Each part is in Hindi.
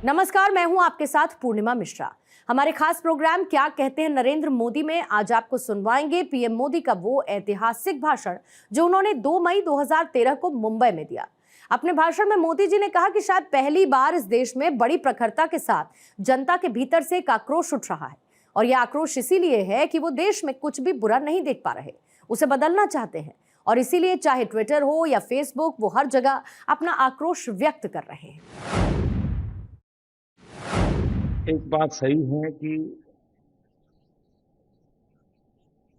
नमस्कार, मैं हूं आपके साथ पूर्णिमा मिश्रा। हमारे खास प्रोग्राम क्या कहते हैं नरेंद्र मोदी में आज आपको सुनवाएंगे पीएम मोदी का वो ऐतिहासिक भाषण जो उन्होंने 2 मई 2013 को मुंबई में दिया। अपने भाषण में मोदी जी ने कहा कि शायद पहली बार इस देश में बड़ी प्रखरता के साथ जनता के भीतर से एक आक्रोश उठ रहा है, और यह आक्रोश इसीलिए है कि वो देश में कुछ भी बुरा नहीं देख पा रहे, उसे बदलना चाहते हैं, और इसीलिए चाहे ट्विटर हो या फेसबुक, वो हर जगह अपना आक्रोश व्यक्त कर रहे हैं। एक बात सही है कि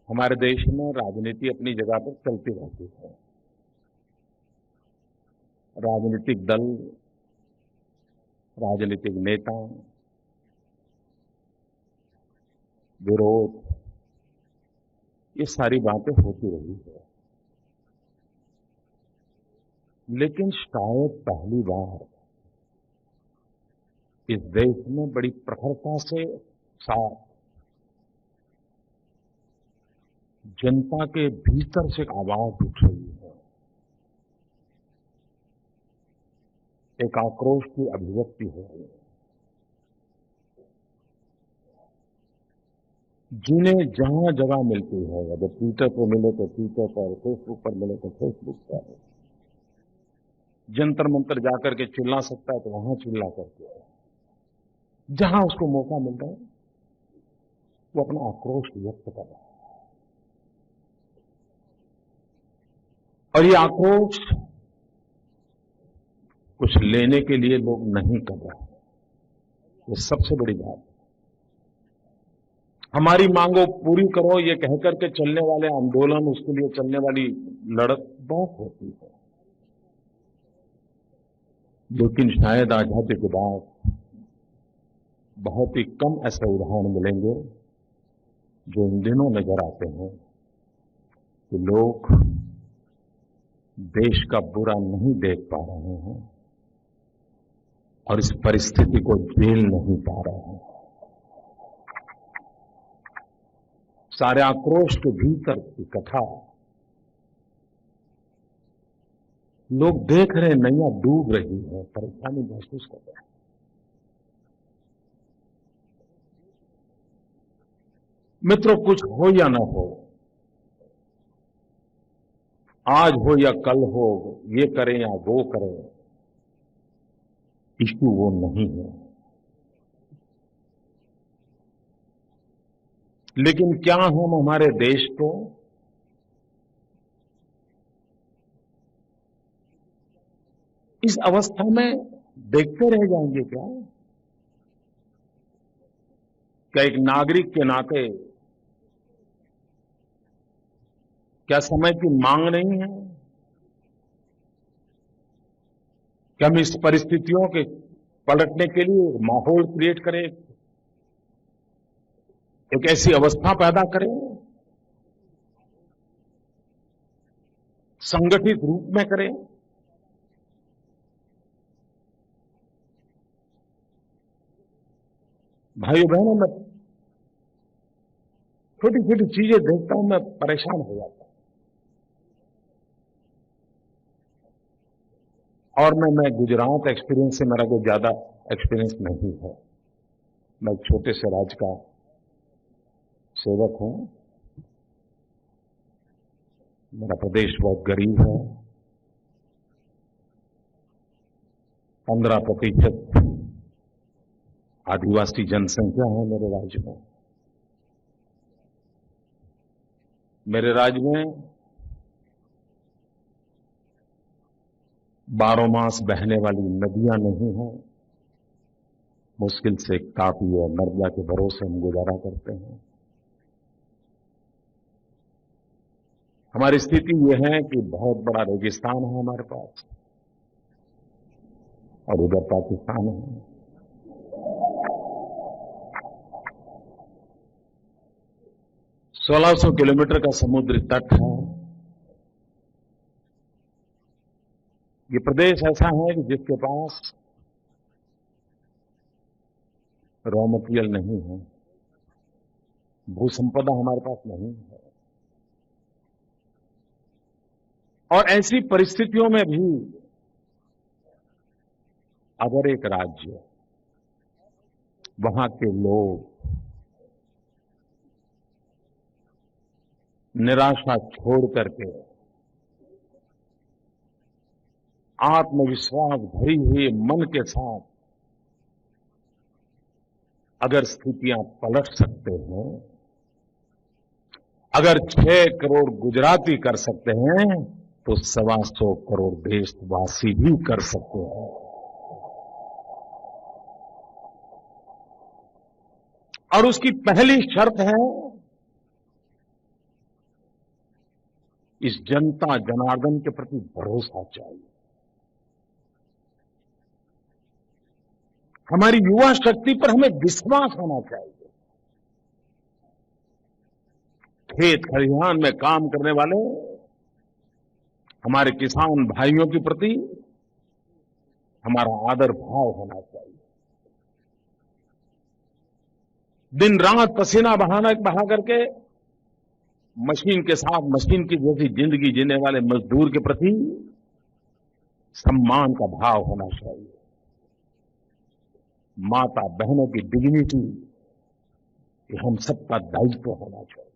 हमारे देश में राजनीति अपनी जगह पर चलती रहती है। राजनीतिक दल, राजनीतिक नेता, विरोध, ये सारी बातें होती रही है। लेकिन शायद पहली बार इस देश में बड़ी प्रखरता से साथ जनता के भीतर से एक आवाज उठ रही है, एक आक्रोश की अभिव्यक्ति हो रही है। जिन्हें जहां जगह मिलती है, अगर ट्विटर पर मिले तो ट्विटर पर, फेसबुक पर मिले तो फेसबुक पर, जंतर मंतर जाकर के चिल्ला सकता है तो वहां चिल्ला करके, जहां उसको मौका मिल रहा है वो अपना आक्रोश व्यक्त कर रहा है। और ये आक्रोश कुछ लेने के लिए लोग नहीं कर रहे हैं, ये सबसे बड़ी बात है। हमारी मांगों पूरी करो ये कहकर के चलने वाले आंदोलन, उसके लिए चलने वाली लड़त बहुत होती है। लेकिन शायद आजादी के बाद बहुत ही कम ऐसे उदाहरण मिलेंगे जो इन दिनों नजर आते हैं कि लोग देश का बुरा नहीं देख पा रहे हैं और इस परिस्थिति को झेल नहीं पा रहे हैं। सारे आक्रोश के भीतर की कथा लोग देख रहे हैं, नैया डूब रही है, परेशानी महसूस कर रहे हैं। मित्रों, कुछ हो या न हो, आज हो या कल हो, ये करें या वो करें, इश्यू वो नहीं है। लेकिन क्या हम हमारे देश को इस अवस्था में देखते रह जाएंगे क्या? क्या एक नागरिक के नाते क्या समय की मांग नहीं है? क्या हम इस परिस्थितियों के पलटने के लिए माहौल क्रिएट करें, एक ऐसी अवस्था पैदा करें, संगठित रूप में करें? भाइयों बहनों, मैं छोटी छोटी चीजें देखता हूं, मैं परेशान हो जाता हूं। और मैं गुजरात एक्सपीरियंस से, मेरा कोई ज्यादा एक्सपीरियंस नहीं है। मैं छोटे से राज्य का सेवक हूं। मेरा प्रदेश बहुत गरीब है। 15% आदिवासी जनसंख्या है मेरे राज्य में। मेरे राज्य में 12 मास बहने वाली नदियां नहीं हैं। मुश्किल से तापी और नर्मदा के भरोसे हम गुजारा करते हैं। हमारी स्थिति यह है कि बहुत बड़ा रेगिस्तान है हमारे पास, और उधर पाकिस्तान है। सोलह 1600 किलोमीटर का समुद्री तट है। ये प्रदेश ऐसा है कि जिसके पास रॉ मटेरियल नहीं है, भू संपदा हमारे पास नहीं है। और ऐसी परिस्थितियों में भी अगर एक राज्य वहां के लोग निराशा छोड़ करके आत्मविश्वास भरी हुई मन के साथ अगर स्थितियां पलट सकते हैं, अगर 6 करोड़ गुजराती कर सकते हैं, तो 125 करोड़ देशवासी भी कर सकते हैं। और उसकी पहली शर्त है, इस जनता जनार्दन के प्रति भरोसा चाहिए। हमारी युवा शक्ति पर हमें विश्वास होना चाहिए। खेत खलिहान में काम करने वाले हमारे किसान भाइयों के प्रति हमारा आदर भाव होना चाहिए। दिन रात पसीना बहा करके मशीन के साथ मशीन की जैसी जिंदगी जीने वाले मजदूर के प्रति सम्मान का भाव होना चाहिए। माता बहनों की डिग्निटी, ये हम सबका दायित्व होना चाहिए।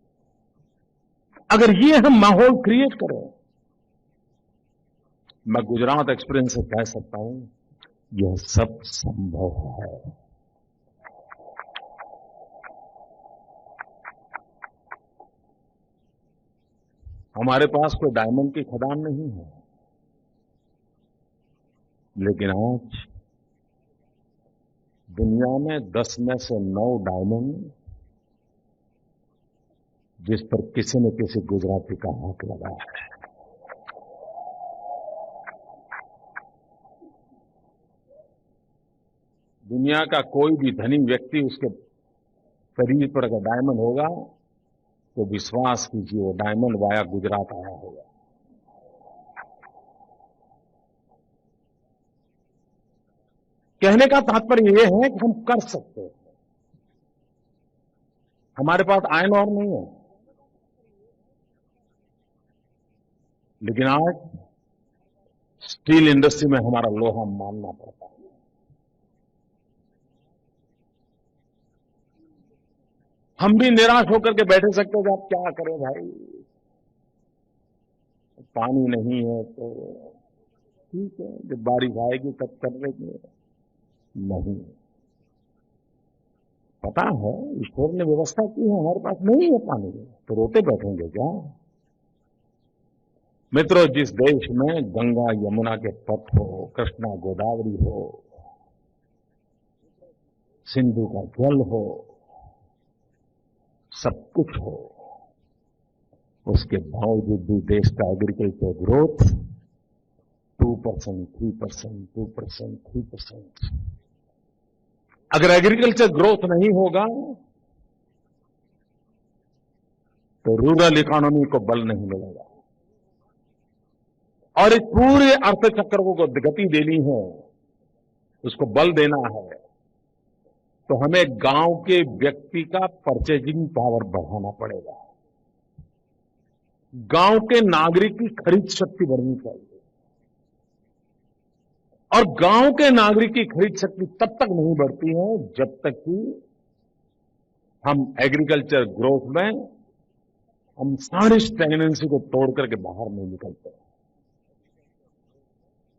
अगर ये हम माहौल क्रिएट करें, मैं गुजरात एक्सपीरियंस से कह सकता हूं, यह सब संभव है। हमारे पास कोई डायमंड की खदान नहीं है, लेकिन आज दुनिया में 10 में से 9 डायमंड जिस पर किसी न किसी गुजराती का हाथ लगा है। दुनिया का कोई भी धनी व्यक्ति उसके शरीर पर अगर डायमंड होगा तो विश्वास कीजिए वो डायमंड वाया गुजरात आया होगा। कहने का तात्पर्य यह है कि हम कर सकते हैं। हमारे पास आयरन और नहीं है, लेकिन आज स्टील इंडस्ट्री में हमारा लोहा मानना पड़ता है। हम भी निराश होकर के बैठे सकते हैं कि आप क्या करें भाई, पानी नहीं है तो ठीक है, जब बारिश आएगी तब कर लेंगे। नहीं, पता है ईश्वर ने व्यवस्था की है, हमारे पास नहीं है पानी, तो रोते बैठेंगे क्या? मित्रों, जिस देश में गंगा यमुना के पथ हो, कृष्णा गोदावरी हो, सिंधु का जल हो, सब कुछ हो, उसके बावजूद भी देश का एग्रीकल्चर ग्रोथ 2%, 3%, 2%, 3%। अगर एग्रीकल्चर ग्रोथ नहीं होगा तो रूरल इकोनॉमी को बल नहीं मिलेगा। और इस पूरे अर्थचक्र को गति देनी है, उसको बल देना है, तो हमें गांव के व्यक्ति का परचेजिंग पावर बढ़ाना पड़ेगा। गांव के नागरिक की खरीद शक्ति बढ़नी चाहिए। और गांव के नागरिक की खरीद शक्ति तब तक नहीं बढ़ती है जब तक कि हम एग्रीकल्चर ग्रोथ में हम सारी स्टैग्नेंसी को तोड़ करके बाहर नहीं निकलते।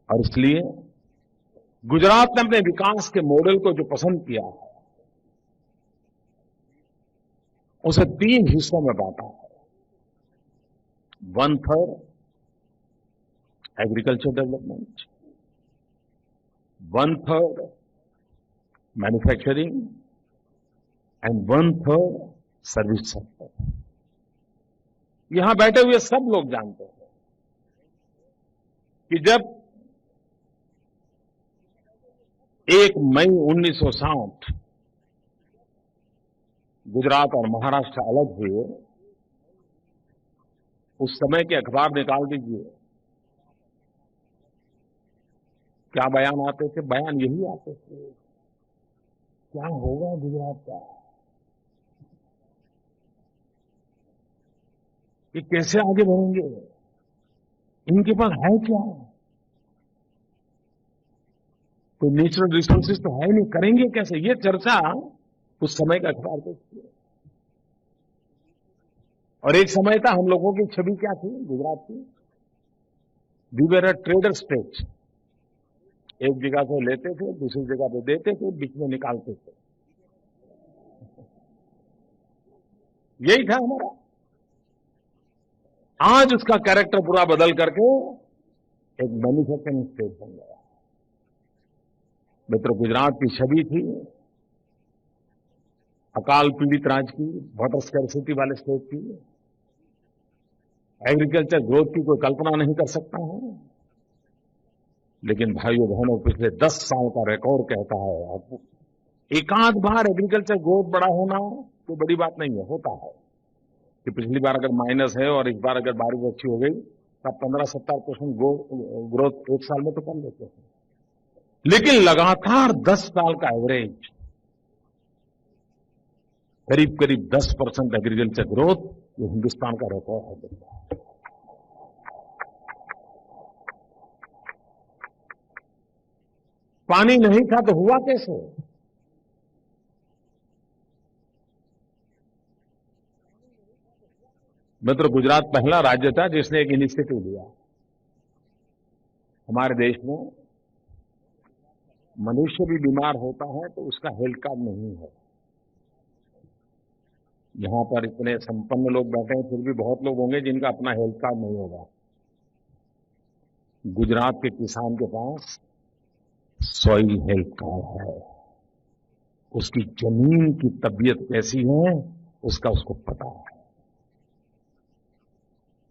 और इसलिए गुजरात ने अपने विकास के मॉडल को जो पसंद किया है, उसे 3 हिस्सों में बांटा है। 1/3 agriculture development, 1/3 manufacturing and 1/3 service sector. यहां बैठे हुए सब लोग जानते हैं कि जब 1 मई 1960 गुजरात और महाराष्ट्र अलग हुए, उस समय के अखबार निकाल दीजिए, क्या बयान आते थे? बयान यही आते थे, क्या होगा गुजरात का, ये कैसे आगे बढ़ेंगे, इनके पास है क्या, कोई नेचुरल रिसोर्सेज तो है नहीं, करेंगे कैसे? ये चर्चा उस समय का अखबार देखिए। और एक समय था हम लोगों की छवि क्या थी गुजरात की? We were a trader state. एक जगह से लेते थे, दूसरी जगह पे देते थे, बीच में निकालते थे। यही था हमारा। आज उसका कैरेक्टर पूरा बदल करके एक मैन्युफैक्चरिंग स्टेट बन गया। मित्रों, गुजरात की छवि थी अकाल पीड़ित राज्य की, वाटर स्कैर्सिटी वाले स्टेट की, एग्रीकल्चर ग्रोथ की कोई कल्पना नहीं कर सकता है। लेकिन भाइयों बहनों, पिछले 10 साल का रिकॉर्ड कहता है आपको, एकाध बार एग्रीकल्चर ग्रोथ बड़ा होना कोई बड़ी बात नहीं है, होता है कि पिछली बार अगर माइनस है और इस बार अगर बारिश अच्छी हो गई तो 15-17% ग्रोथ एक साल में तो कर लेते हैं। लेकिन लगातार 10 साल का एवरेज करीब करीब 10% एग्रीकल्चर ग्रोथ, ये हिंदुस्तान का रिकॉर्ड है। पानी नहीं था तो हुआ कैसे? मित्र, गुजरात पहला राज्य था जिसने एक इनिशिएटिव लिया। हमारे देश में मनुष्य भी बीमार होता है तो उसका हेल्थ कार्ड नहीं है। यहां पर इतने संपन्न लोग बैठे हैं, फिर भी बहुत लोग होंगे जिनका अपना हेल्थ कार्ड नहीं होगा। गुजरात के किसान के पास सॉइल हेल्थ कार्ड है। उसकी जमीन की तबीयत कैसी है उसका उसको पता है।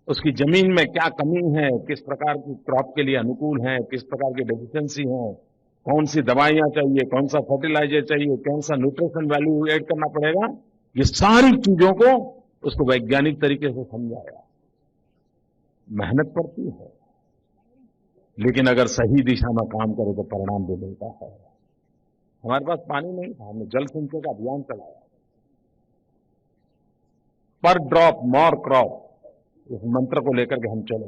उसकी जमीन में क्या कमी है, किस प्रकार की क्रॉप के लिए अनुकूल है, किस प्रकार की डेफिशिएंसी है, कौन सी दवाइयां चाहिए, कौन सा फर्टिलाइजर चाहिए, कौन सा न्यूट्रिशन वैल्यू ऐड करना पड़ेगा, ये सारी चीजों को उसको वैज्ञानिक तरीके से समझाया। मेहनत पड़ती है, लेकिन अगर सही दिशा में काम करे तो परिणाम भी मिलता है। हमारे पास पानी नहीं था, हमने जल संचय का अभियान चलाया। पर ड्रॉप मोर क्रॉप, इस मंत्र को लेकर के हम चले।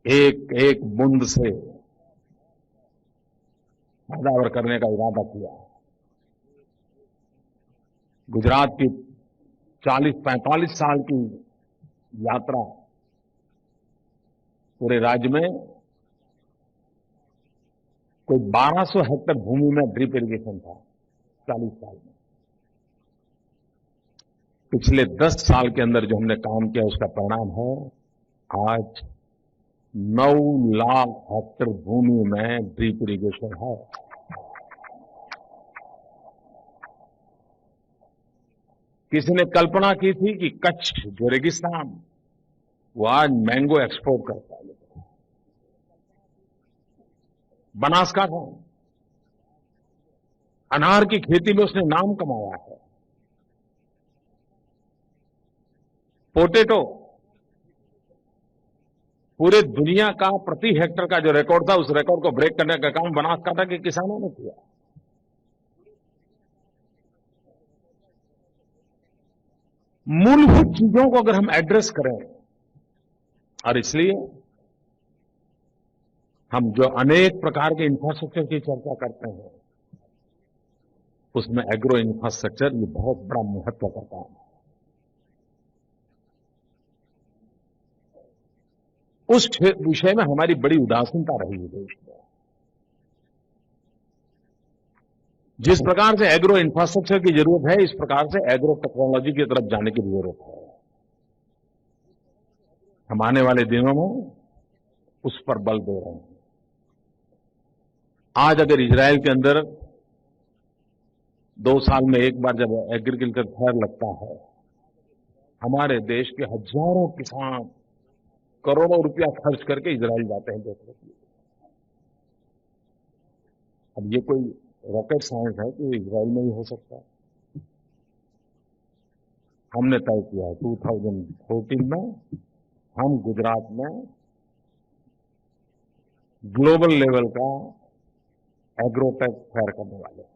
एक एक बूंद से पैदावार करने का इरादा किया। गुजरात की 40-45 साल की यात्रा पूरे राज्य में कोई 1200 हेक्टेयर भूमि में ड्रिप इरिगेशन था 40 साल में। पिछले 10 साल के अंदर जो हमने काम किया उसका परिणाम है आज 9 लाख हेक्टेयर भूमि में ड्रिप इरिगेशन है। किसी ने कल्पना की थी कि कच्छ जो रेगिस्तान वो आज मैंगो एक्सपोर्ट करता है। बनासकांठा अनार की खेती में उसने नाम कमाया है। पोटैटो, पूरे दुनिया का प्रति हेक्टेयर का जो रिकॉर्ड था उस रिकॉर्ड को ब्रेक करने का काम बनासकांठा के किसानों ने किया। मूलभूत चीजों को अगर हम एड्रेस करें, और इसलिए हम जो अनेक प्रकार के इंफ्रास्ट्रक्चर की चर्चा करते हैं उसमें एग्रो इंफ्रास्ट्रक्चर ये बहुत बड़ा महत्व का काम है। उस विषय में हमारी बड़ी उदासीनता रही है देश में। जिस प्रकार से एग्रो इंफ्रास्ट्रक्चर की जरूरत है, इस प्रकार से एग्रो टेक्नोलॉजी की तरफ जाने की जरूरत है। हम आने वाले दिनों में उस पर बल दे रहे हैं। आज अगर इजराइल के अंदर 2 साल में एक बार जब एग्रीकल्चर फेयर लगता है, हमारे देश के हजारों किसान करोड़ों रुपया खर्च करके इजराइल जाते हैं देखने के लिए। अब ये कोई रॉकेट साइंस है कि इजराइल में ही हो सकता है। हमने तय किया है 2014 में हम गुजरात में ग्लोबल लेवल का एग्रोटेक फेयर करने वाले हैं।